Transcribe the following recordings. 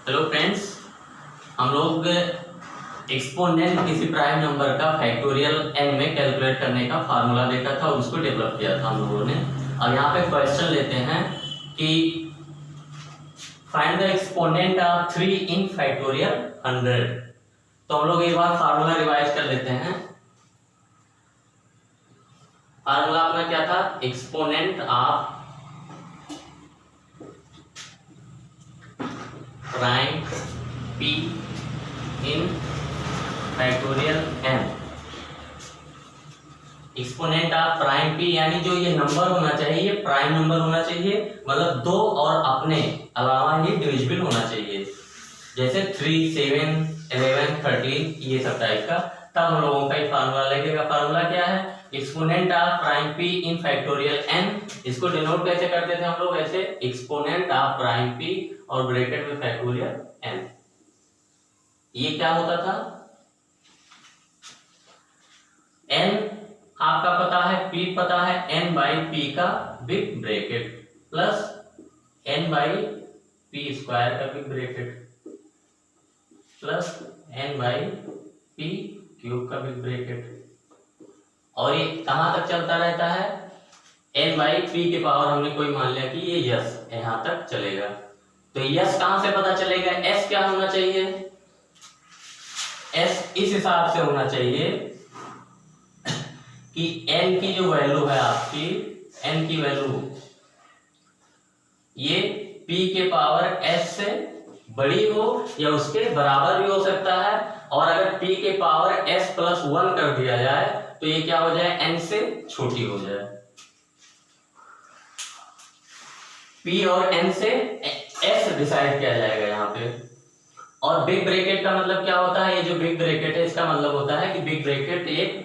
Hello friends, हम लोग exponent किसी प्राइम नंबर का फैक्टोरियल n में कैलकुलेट करने का फार्मूला देखा था और उसको डेवलप किया था हम लोगों ने। और यहाँ पे क्वेश्चन लेते हैं कि find the exponent of 3 in factorial 100। तो हम लोग एक बार फार्मूला रिवाइज कर लेते हैं। फार्मूला अपना क्या था? Exponent of prime p in factorial n। Exponent of prime p यानी जो ये नंबर होना चाहिए ये प्राइम नंबर होना चाहिए, मतलब दो और अपने अलावा ये डिविजिबल होना चाहिए, जैसे 3, 7, 11, 13 ये सब टाइप का। तब हम लोगों का ये फार्मूला लगेगा। फार्मूला क्या है? Exponent of prime p in factorial n। इसको डिनोट कैसे करते थे हम लोग? ऐसे एक्सपोनेंट ऑफ प्राइम p और ब्रैकेट में फैक्टोरियल n। ये क्या होता था? n आपका पता है, p पता है, n बाई p का big bracket plus n by p square का big bracket plus n by p cube का बिग ब्रैकेट। और ये कहां तक चलता रहता है? n बाई p के पावर हमने कोई मान लिया कि ये यस यहां तक चलेगा। तो यस कहां से पता चलेगा? s क्या होना चाहिए? s इस हिसाब से होना चाहिए कि n की जो वैल्यू है आपकी, n की वैल्यू ये p के पावर s से बड़ी हो या उसके बराबर भी हो सकता है। और अगर p के पावर s प्लस 1 कर दिया जाए तो ये क्या हो जाए? n से छोटी हो जाए। p और n से s डिसाइड किया जाएगा यहाँ पे। और बिग ब्रैकेट का मतलब क्या होता है? ये जो बिग ब्रैकेट है इसका मतलब होता है कि बिग ब्रैकेट एक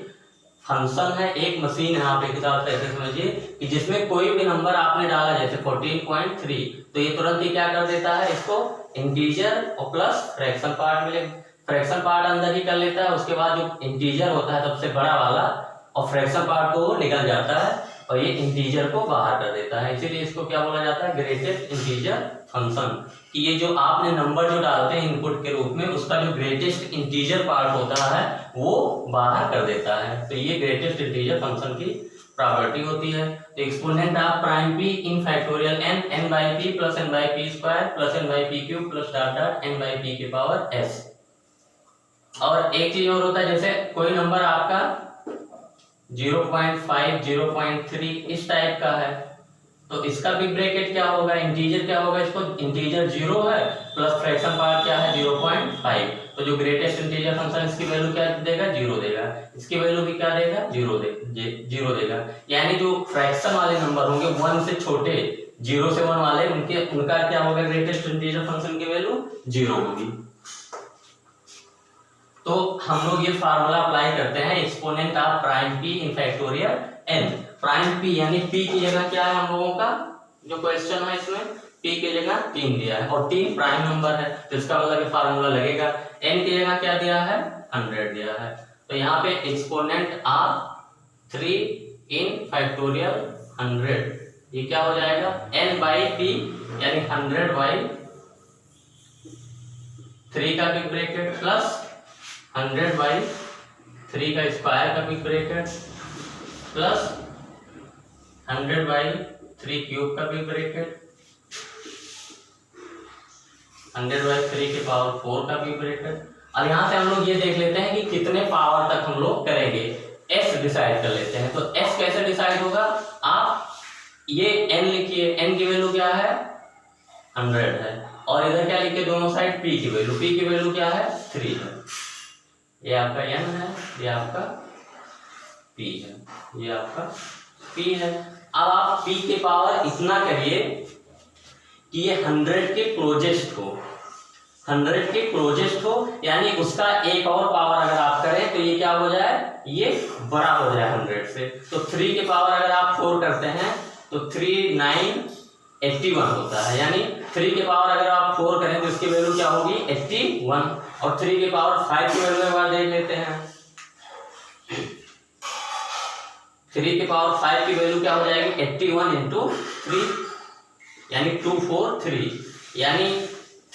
फंक्शन है, एक मशीन है। आप एक हिसाब से ऐसे समझिए कि जिसमें कोई भी नंबर आपने डाला, जैसे 14.3, तो ये तुरंत ही क्या कर देता है? इसको इंटीजर और प्लस फ्रैक्शन पार्ट मिले, फ्रैक्शन पार्ट अंदर ही कर लेता है। उसके बाद जो इंटीजर होता है सबसे बड़ा वाला और फ्रैक्शन पार्ट को निकल जाता है और ये इंटीजर को बाहर कर देता है। इसीलिए इसको क्या बोला जाता है? Greatest integer function. कि ये जो आपने नंबर जो डालते हैं इनपुट के रूप में, उसका जो ग्रेटेस्ट इंटीजर पार्ट होता है वो बाहर कर देता है। तो ये ग्रेटेस्ट इंटीजर फंक्शन की प्रॉपर्टी होती है। तो exponent of prime p in factorial n, n by p plus n by p square plus n by p cube plus dot dot n by p के पावर s। और एक चीज और होता है, जैसे कोई नंबर आपका 0.5, 0.3 इस टाइप का है तो इसका बिग ब्रैकेट क्या होगा? इंटीजर क्या होगा? इसको इंटीजर 0 है प्लस फ्रैक्शन पार्ट क्या है? 0.5। तो जो ग्रेटेस्ट इंटीजर फंक्शन इसकी वैल्यू क्या देगा? 0 देगा। इसकी वैल्यू भी क्या देगा? 0 देगा। यानी जो फ्रैक्शन वाले नंबर होंगे 1 से छोटे, 0 से 1 वाले, उनका क्या होगा? ग्रेटेस्ट इंटीजर फंक्शन की वैल्यू 0 होगी। तो हम लोग ये फार्मूला अप्लाई करते हैं, exponent of prime p in factorial n। Prime p यानी p की जगह क्या है हम लोगों का जो क्वेश्चन है इसमें? p की जगह 3 दिया है और 3 प्राइम नंबर है, तो इसका मतलब ये फार्मूला लगेगा। n की जगह क्या दिया है? 100 दिया है। तो यहाँ पे एक्सपोनेंट ऑफ 3 इन फैक्टोरियल 100, ये क्या हो जाएगा? n बाई p यानी 100 बाई 3 का बिग ब्रैकेट प्लस 100 बाई 3 का स्क्वायर का big bracket plus 100 by 3 cube का बिग ब्रैकेट 100 बाई 3 के पावर 4 का बिग ब्रैकेट। और यहाँ से हम लोग ये देख लेते हैं कि कितने पावर तक हम लोग करेंगे, s डिसाइड कर लेते हैं। तो s कैसे डिसाइड होगा? आप ये n लिखिए, n की वैल्यू क्या है? 100 है। और इधर क्या लिखिए दोनों साइड? p की वैल्यू, p की वैल्यू क्या है? 3 है। ये आपका n है, ये आपका p है, ये आपका p है। अब आप p के पावर इतना करिए कि ये 100 के क्लोजेस्ट हो, 100 के क्लोजेस्ट हो, यानी उसका एक और पावर अगर आप करें तो ये क्या हो जाए? ये बड़ा हो जाए 100 से। तो 3 के पावर अगर आप 4 करते हैं तो 3, 9, 81 होता है। यानी 3 के पावर अगर आप 4 करें तो इसकी वैल्यू क्या होगी? 81। और 3 के पावर 5 की वैल्यू एक बार देख लेते हैं। 3 के पावर 5 की वैल्यू क्या हो जाएगी? 81 इंटू 3 यानी 243, यानी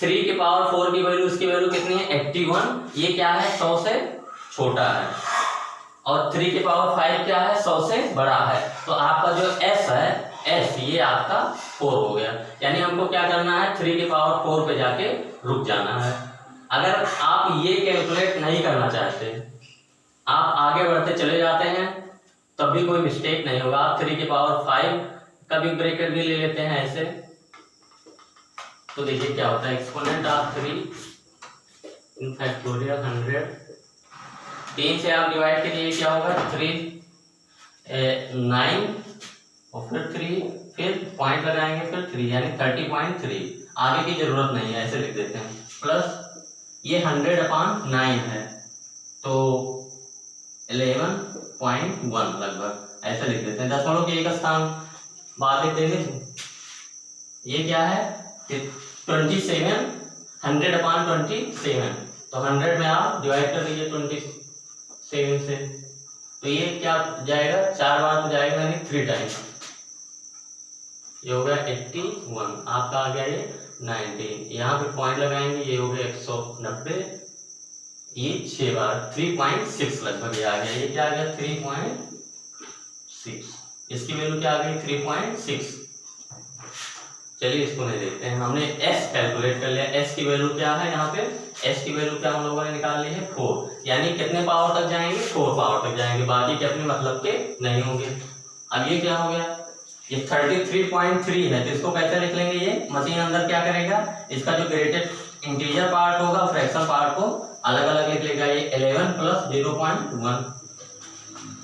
3 के पावर 4 की वैल्यू, इसकी वैल्यू कितनी है 81, ये क्या है 100 से छोटा है, और 3 के पावर 5 क्या है 100 से बड़ा है। तो आपका जो s है s ये आपका 4 हो गया। यानी हमको क्या करना है 3 के पावर 4 पे जाके रुक जाना है। अगर आप ये कैलकुलेट नहीं करना चाहते, आप आगे बढ़ते चले जाते हैं, तब भी कोई मिस्टेक नहीं होगा। आप 3 के पावर 5 का भी ब्रैकेट भी ले लेते हैं ऐसे, तो देखिए क्या होता है एक्सपोनेंट ऑफ 3 इन फैक्टोरियल 100, 3 से आप डिवाइड करिए क्या होगा 3 9 और फिर 3, फिर पॉइंट लगाएंगे फिर 3 यानी 30.3। आगे की जरूरत नहीं है, ऐसे लिख देते हैं। प्लस ये 100/9 है तो 11.1 लगभग ऐसे लिख देते हैं। दशमलव के एक स्थान बाद लिख देंगे। ये क्या है 27, 100/27, तो 100 में आप डिवाइड कर दीजिए 27 से, तो ये क्या जाएगा 4 बार तो जाएगा यानी 3 टाइम्स, ये हो गया 81, आपका आ गया ये 19। यहाँ पे पॉइंट लगाएंगे, ये हो गया 190, ये 6 बार 3.6 लगभग ये आ गया। ये क्या आ गया 3.6, इसकी वैल्यू क्या आ गई 3.6। चलिए इसको नहीं देखते हैं, हमने s कैलकुलेट कर लिया। s की वैल्यू क्या है, यहाँ पे s की वैल्यू क्या हम लोगों ने निकाल ली है 4, यानी कितने पावर तक जाएंगे 4 पावर तक जाएंगे, बाकी के अपने मतलब के नहीं होंगे। अब ये क्या हो गया, ये 33.3 है, तो इसको कैसे लिख लेंगे, ये मशीन अंदर क्या करेगा, इसका जो ग्रेटेस्ट इंटीजर पार्ट होगा फ्रैक्शन पार्ट को अलग अलग लिख लेगा। ये 11 + 0.1,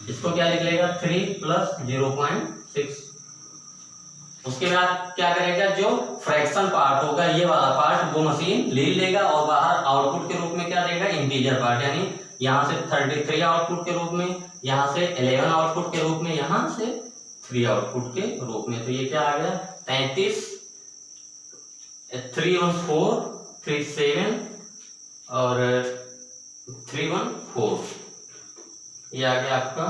इसको क्या लिख लेगा 3 + 0.6। उसके बाद क्या करेगा, जो फ्रैक्शन पार्ट होगा ये वाला पार्ट वो मशीन ले लेगा और बाहर आउटपुट के रूप में क्या देगा इंटीजर पार्ट, यानी यहाँ से 33 आउटपुट के रूप में, यहाँ से 11 आउटपुट के रूप में, यहाँ से 3 आउटपुट के रूप में। तो ये क्या आ गया 33, 3 1 4, 3 7 और 3 1 4, ये आ गया आपका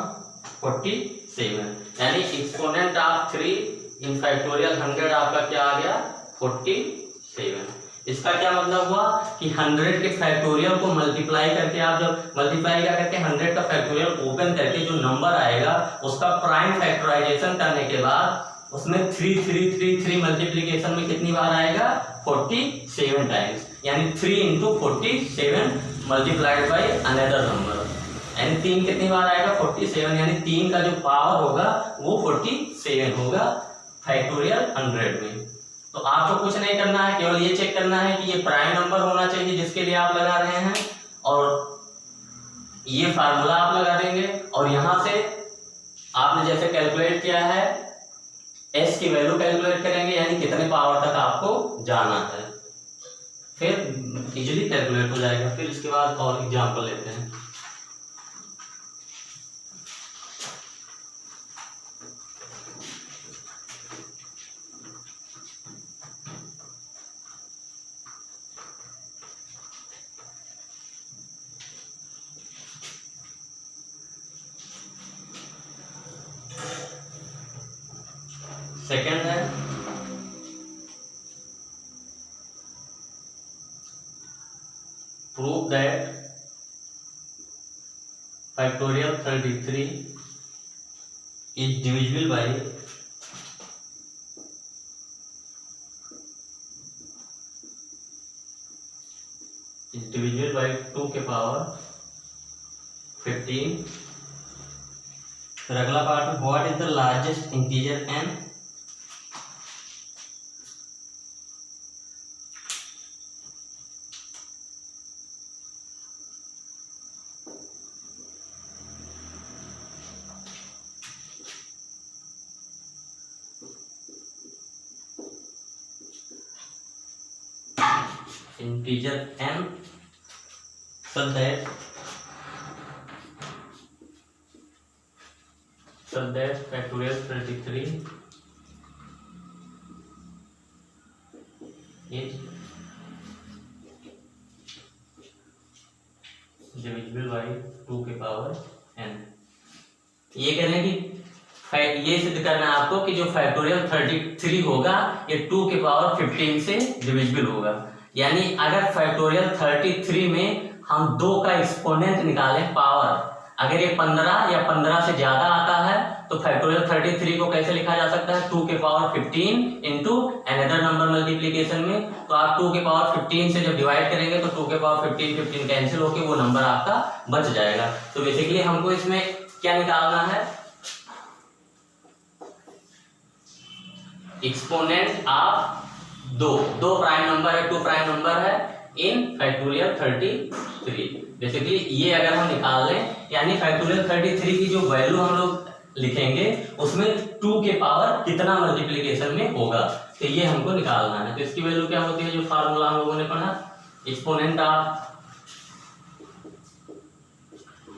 47, यानी एक्सपोनेंट ऑफ 3 इन फैक्टोरियल 100 आपका क्या आ गया 47। इसका क्या मतलब हुआ कि 100 के फैक्टोरियल को मल्टीप्लाई करके, आप जब मल्टीप्लाई क्या करके 100 का फैक्टोरियल ओपन करके जो नंबर आएगा उसका प्राइम फैक्टराइजेशन करने के बाद उसमें 3 3 3 3 मल्टीप्लीकेशन में कितनी बार आएगा 47 टाइम्स, यानी 3 × 47 मल्टीप्लाइड बाई अनदर नंबर, यानी 3 कितनी बार आएगा 47, यानी 3 का जो पावर होगा वो 47 होगा फैक्टोरियल 100 में। तो आपको कुछ नहीं करना है, केवल ये चेक करना है कि ये प्राइम नंबर होना चाहिए जिसके लिए आप लगा रहे हैं, और ये फार्मूला आप लगा देंगे, और यहां से आपने जैसे कैलकुलेट किया है s की वैल्यू कैलकुलेट करेंगे, यानी कितने पावर तक आपको जाना है, फिर इजीली कैलकुलेट हो जाएगा। फिर इसके बाद और एग्जांपल लेते हैं। सेकेंड है prove that factorial 33 is divisible by by 2 के पावर 15। फिर अगला पार्ट में what is the largest integer n, integer n such that factorial 33 is divisible by 2 के पावर n। ये कह रहे हैं कि ये सिद्ध करना है आपको कि जो फैक्टोरियल 33 होगा ये 2 के पावर 15 से डिविजिबल होगा। यानी अगर फैक्टोरियल 33 में हम 2 का एक्सपोनेंट निकालें पावर, अगर ये 15 या 15 से ज्यादा आता है तो फैक्टोरियल 33 को कैसे लिखा जा सकता है, 2 के power 15 into another number multiplication में। तो आप 2 के पावर 15 से जब डिवाइड करेंगे तो 2 के पावर 15 कैंसिल होके वो नंबर आपका बच जाएगा। तो बेसिकली हमको इसमें क्या निकालना है, एक्सपोनेंट ऑफ दो प्राइम नंबर है, 2 प्राइम नंबर है इन फैक्टोरियल 33। बेसिकली ये अगर हम निकाल लें, यानी फैक्टोरियल 33 की जो वैल्यू हम लोग लिखेंगे उसमें 2 के पावर कितना मल्टीप्लिकेशन में होगा, तो ये हमको निकालना है। तो इसकी वैल्यू क्या होती है, जो फार्मूला हम लोगों ने पढ़ा, exponent of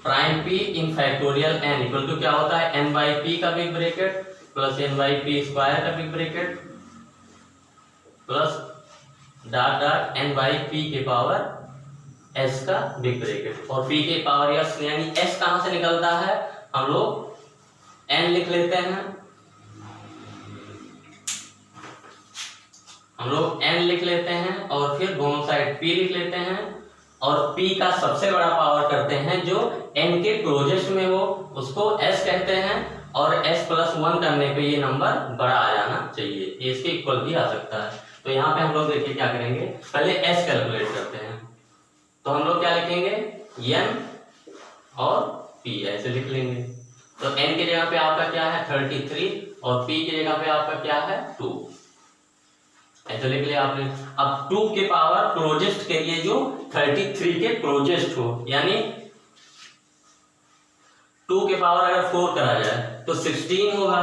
prime p in factorial n equal to क्या होता है, n बाई p का big bracket plus n by p square का big bracket plus dot dot n by p के पावर s का बिग ब्रैकेट, और p के power s, यानी s कहां से निकलता है, हम लोग n लिख लेते हैं, हम लोग n लिख लेते हैं और फिर दोनों साइड p लिख लेते हैं, और p का सबसे बड़ा पावर करते हैं जो n के क्लोजेस्ट में हो उसको s कहते हैं, और s प्लस 1 करने पे ये नंबर बड़ा आ जाना चाहिए, ये इसके इक्वल भी आ सकता है। तो यहाँ पे हम लोग देखिए क्या करेंगे, पहले s कैलकुलेट करते हैं। तो हम लोग क्या लिखेंगे, n और p ऐसे लिख लेंगे। तो n की जगह पे आपका क्या है 33 और p की जगह पे आपका क्या है 2, ऐसे लिख लिया आपने। अब 2 के पावर क्लोजेस्ट के लिए जो 33 के क्लोजेस्ट हो, यानी 2 के पावर अगर 4 करा जाए तो 16 होगा,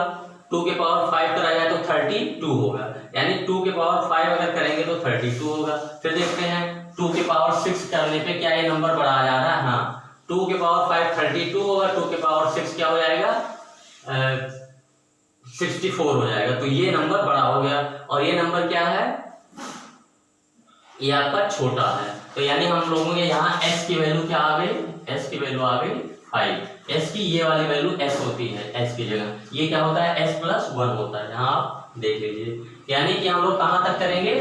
2 के पावर 5 करा जाए तो 32 होगा, यानी 2 के पावर 5 अगर करेंगे तो 32 होगा। फिर देखते हैं 2 के पावर 6 करने पे क्या ये नंबर बड़ा आ जा रहा है, हाँ 2 के पावर 5 32 होगा, 2 के पावर 6 क्या हो जाएगा 64 हो जाएगा। तो ये नंबर बड़ा हो गया, और ये नंबर क्या है, ये आपका छोटा है। तो यानी हम लोगों के यहाँ s की वैल्यू क्या आ गई, s की वैल्यू आ गई 5, s की ये वाली वैल्यू s होती है, s की जगह ये क्या होता है s प्लस 1 होता है, यहाँ आप देख लीजिए। यानी कि हम लोग कहां तक करेंगे,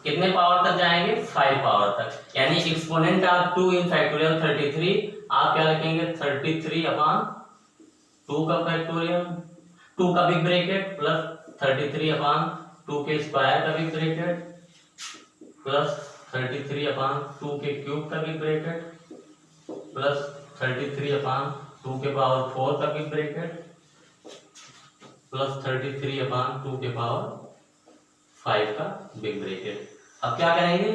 कितने पावर तक जाएंगे, 5 पावर तक, यानी एक्सपोनेंट ऑफ 2 इन फैक्टोरियल 33 आप क्या लिखेंगे 33 अपॉन 2 का फैक्टोरियल, 2 का बिग ब्रैकेट प्लस 33 अपॉन 2 के स्क्वायर का बिग ब्रैकेट प्लस 33 अपॉन 2 के क्यूब का बिग ब्रैकेट प्लस 33 अपॉन 2 के पावर 4 का बिग ब्रैकेट प्लस 33 अपॉन 2 के पावर 5 का बिग ब्रैकेट। अब क्या करेंगे,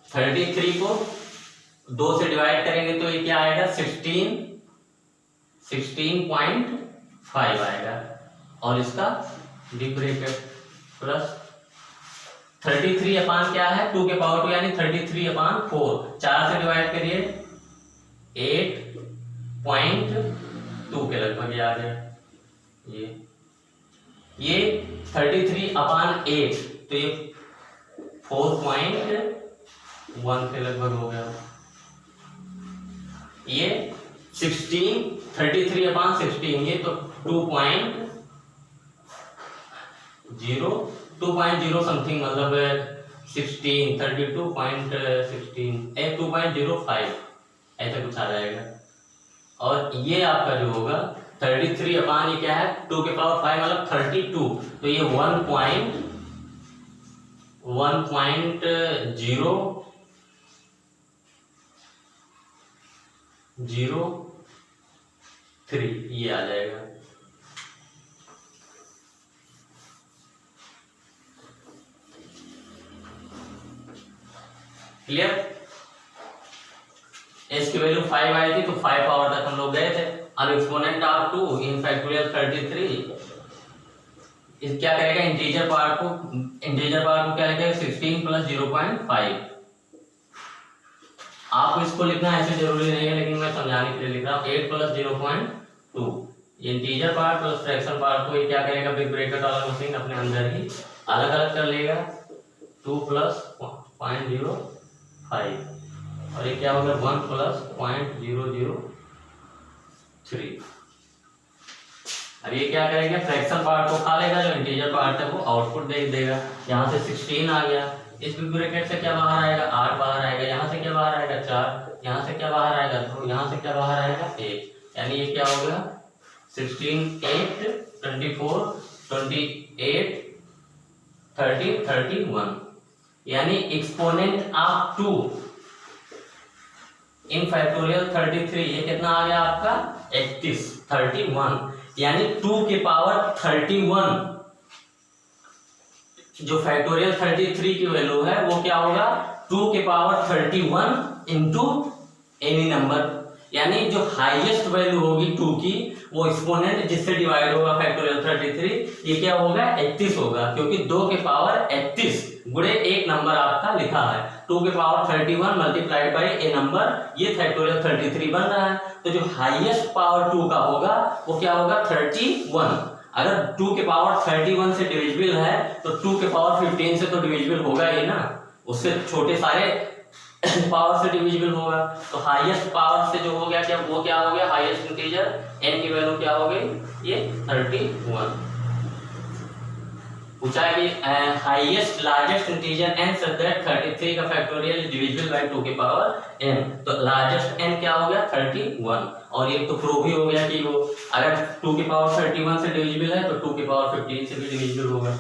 थर्टी थ्री को 2 से डिवाइड करेंगे तो ये क्या आएगा 16.5 आएगा, और इसका बिग ब्रैकेट प्लस 33 अपान क्या है 2 के पावर 2 यानी 33 अपान 4, 4 से डिवाइड करिए 8.2 के लगभग आ गया। ये 33 अपान 8 तो ये 4.1 के लगभग हो गया। ये 33 अपान 16 ये तो 2.0 समथिंग मतलब 16 32.16 2.05 ऐसा कुछ आ जाएगा। और ये आपका जो होगा 33 अपान ये क्या है 2 के पावर 5 मतलब 32 तो ये 1.003 ये आ जाएगा। क्लियर। s की वैल्यू 5 आई थी तो 5 पावर तक हम लोग गए थे। अब एक्सपोनेंट ऑफ 2 इन फैक्टोरियल 33 इस क्या करेगा इंटीजर पार्ट को क्या लिखेगा 16 प्लस 0.5। आपको इसको लिखना ऐसे जरूरी नहीं है लेकिन मैं समझाने के लिए लिख रहा हूँ 8 plus 0.2 integer part plus fraction part को ये क्या करेगा बिग ब्रैकेट वाला मशीन अपने अंदर ही अलग अलग कर लेगा 2 प्लस 0.05 और ये क्या होगा 1 प्लस 0.003। अब ये क्या करेंगे, फ्रैक्शन पार्ट को खा लेगा, जो इंटीजर पार्ट है वो आउटपुट दे देगा। यहाँ से 16 आ गया, इस बिग ब्रैकेट से क्या बाहर आएगा, 8 बाहर आएगा, यहाँ से क्या बाहर आएगा 4, यहाँ से क्या बाहर आएगा 2, यहाँ से क्या बाहर आएगा 1, यानी ये क्या हो गया 16, 8, 24, 28, 30, 31, यानी एक्सपोनेंट ऑफ 2 इन फैक्टोरियल 33, ये कितना आ गया आपका 31, यानी 2 के पावर 31, जो फैक्टोरियल 33 की वैल्यू है वो क्या होगा 2 के पावर 31 इंटू एनी नंबर, यानी जो हाईएस्ट वैल्यू होगी 2 की वो एक्सपोनेंट जिससे डिवाइड होगा फैक्टोरियल 33, ये क्या होगा 31 होगा, क्योंकि 2 के पावर 31 गुणे एक नंबर आपका लिखा है, 2 के power 31 multiplied by A number, ये फैक्टोरियल 33 बन रहा है। तो जो हाईएस्ट पावर 2 का होगा वो क्या होगा 31। अगर 2 के पावर 31 से डिविजिबल है तो 2 के पावर 15 से तो डिविजिबल होगा ही ना, उससे छोटे सारे पावर से डिविजिबल होगा। तो हाईएस्ट पावर से जो हो गया क्या, वो क्या हो गया हाईएस्ट इंटीजर n की वैल्यू क्या हो गई, ये 31 पूछा है कि highest largest integer n such that 33 का फैक्टोरियल इज डिविजिबल बाय 2 के पावर n, तो लार्जेस्ट n क्या हो गया 31, और ये तो प्रूव ही हो गया कि वो अगर 2 के पावर 31 से डिविजिबल है तो 2 के पावर 15 से भी डिविजिबल होगा।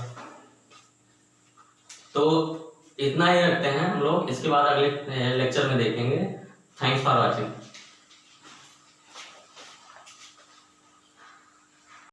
तो इतना ही रखते हैं हम लोग, इसके बाद अगले लेक्चर में देखेंगे। Thanks for watching.